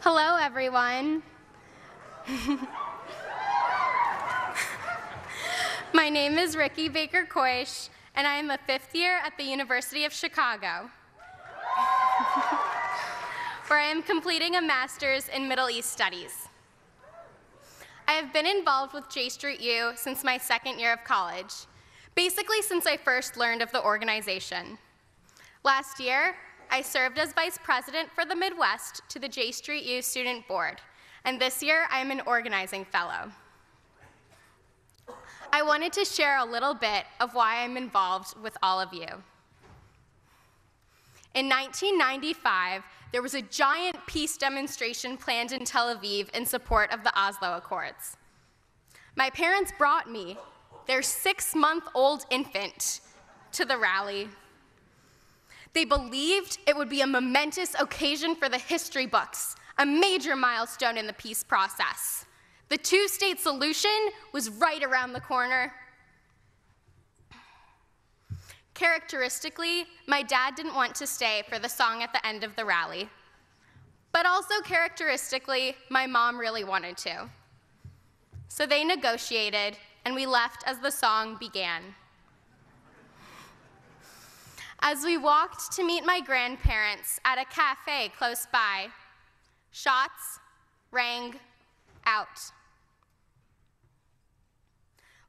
Hello, everyone. My name is Ricky Baker-Koish, and I am a fifth year at the University of Chicago, where I am completing a master's in Middle East Studies. I have been involved with J Street U since my second year of college, basically since I first learned of the organization. Last year, I served as Vice President for the Midwest to the J Street U Student Board, and this year I am an organizing fellow. I wanted to share a little bit of why I'm involved with all of you. In 1995, there was a giant peace demonstration planned in Tel Aviv in support of the Oslo Accords. My parents brought me, their 6-month-old infant, to the rally. They believed it would be a momentous occasion for the history books, a major milestone in the peace process. The two-state solution was right around the corner. Characteristically, my dad didn't want to stay for the song at the end of the rally. But also characteristically, my mom really wanted to. So they negotiated, and we left as the song began. As we walked to meet my grandparents at a cafe close by, shots rang out.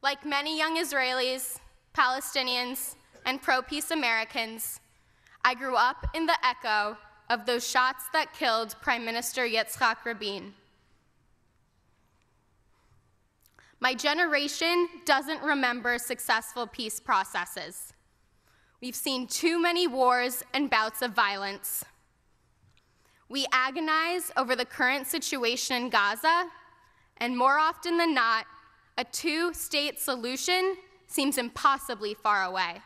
Like many young Israelis, Palestinians, and pro-peace Americans, I grew up in the echo of those shots that killed Prime Minister Yitzhak Rabin. My generation doesn't remember successful peace processes. We've seen too many wars and bouts of violence. We agonize over the current situation in Gaza, and more often than not, a two-state solution seems impossibly far away.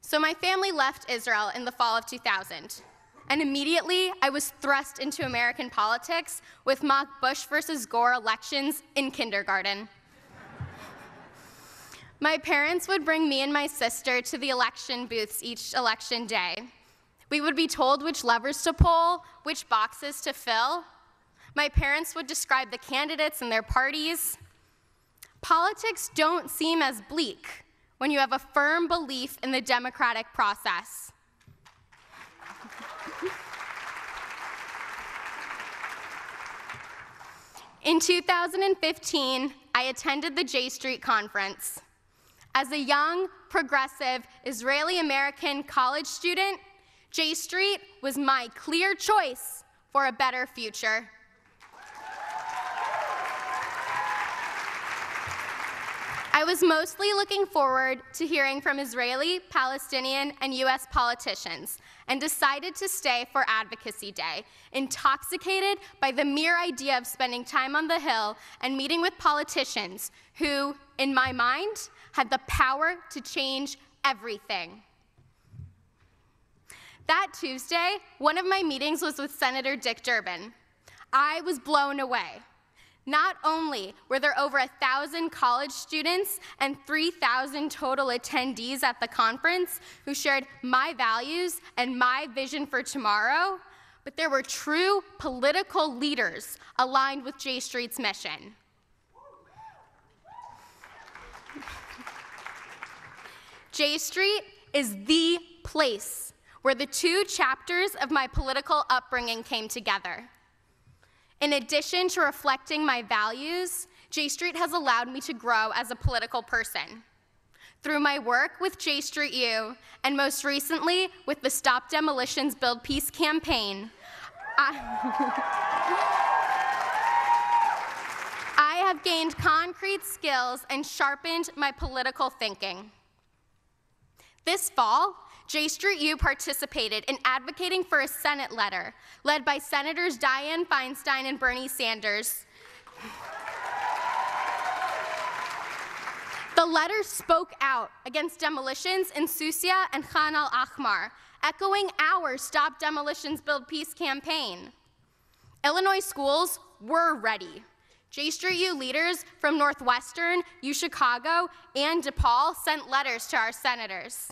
So my family left Israel in the fall of 2000, and immediately I was thrust into American politics with mock Bush versus Gore elections in kindergarten. My parents would bring me and my sister to the election booths each election day. We would be told which levers to pull, which boxes to fill. My parents would describe the candidates and their parties. Politics don't seem as bleak when you have a firm belief in the democratic process. In 2015, I attended the J Street Conference. As a young, progressive, Israeli-American college student, J Street was my clear choice for a better future. I was mostly looking forward to hearing from Israeli, Palestinian, and U.S. politicians, and decided to stay for Advocacy Day, intoxicated by the mere idea of spending time on the Hill and meeting with politicians who, in my mind, had the power to change everything. That Tuesday, one of my meetings was with Senator Dick Durbin. I was blown away. Not only were there over 1,000 college students and 3,000 total attendees at the conference who shared my values and my vision for tomorrow, but there were true political leaders aligned with J Street's mission. J Street is the place where the two chapters of my political upbringing came together. In addition to reflecting my values, J Street has allowed me to grow as a political person. Through my work with J Street U, and most recently with the Stop Demolitions Build Peace campaign, I have gained concrete skills and sharpened my political thinking. This fall, J Street U participated in advocating for a Senate letter led by Senators Dianne Feinstein and Bernie Sanders. The letter spoke out against demolitions in Susia and Khan al-Ahmar, echoing our Stop Demolitions Build Peace campaign. Illinois schools were ready. J Street U leaders from Northwestern, U Chicago, and DePaul sent letters to our senators.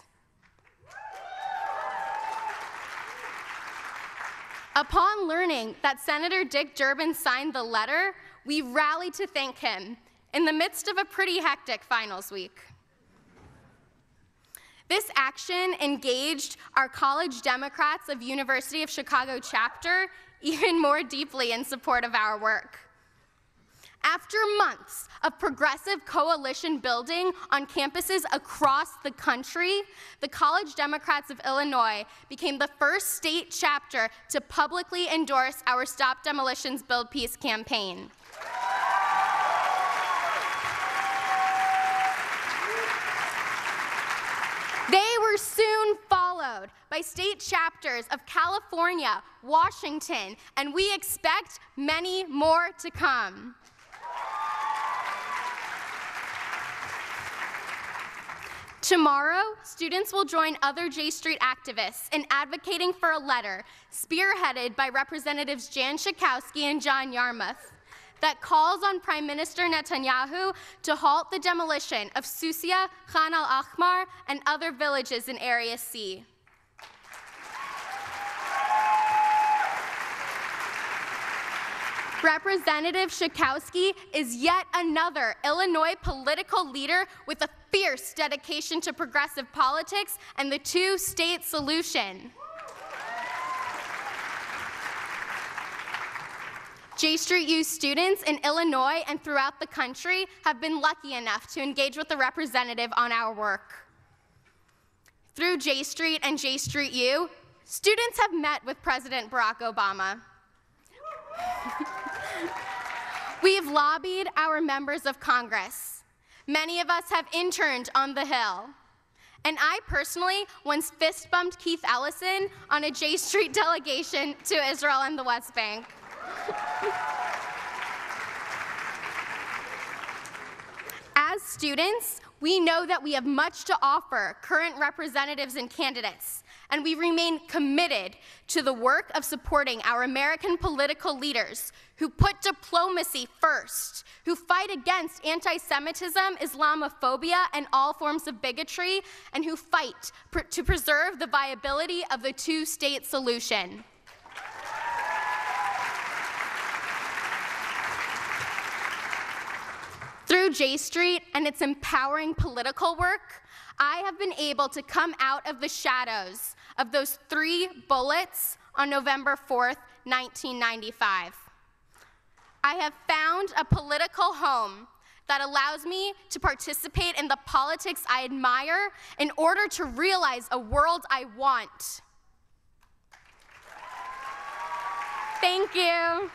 Upon learning that Senator Dick Durbin signed the letter, we rallied to thank him in the midst of a pretty hectic finals week. This action engaged our College Democrats of University of Chicago chapter even more deeply in support of our work. After months of progressive coalition building on campuses across the country, the College Democrats of Illinois became the first state chapter to publicly endorse our Stop Demolitions, Build Peace campaign. They were soon followed by state chapters of California, Washington, and we expect many more to come. Tomorrow, students will join other J Street activists in advocating for a letter spearheaded by Representatives Jan Schakowsky and John Yarmouth that calls on Prime Minister Netanyahu to halt the demolition of Susia, Khan al-Ahmar, and other villages in Area C. Representative Schakowsky is yet another Illinois political leader with a fierce dedication to progressive politics and the two-state solution. J Street U students in Illinois and throughout the country have been lucky enough to engage with the representative on our work. Through J Street and J Street U, students have met with President Barack Obama. We've lobbied our members of Congress. Many of us have interned on the Hill. And I personally once fist bumped Keith Ellison on a J Street delegation to Israel and the West Bank. As students, we know that we have much to offer current representatives and candidates, and we remain committed to the work of supporting our American political leaders who put diplomacy first, who fight against anti-Semitism, Islamophobia, and all forms of bigotry, and who fight to preserve the viability of the two-state solution. Through J Street and its empowering political work, I have been able to come out of the shadows of those 3 bullets on November 4th, 1995. I have found a political home that allows me to participate in the politics I admire in order to realize a world I want. Thank you.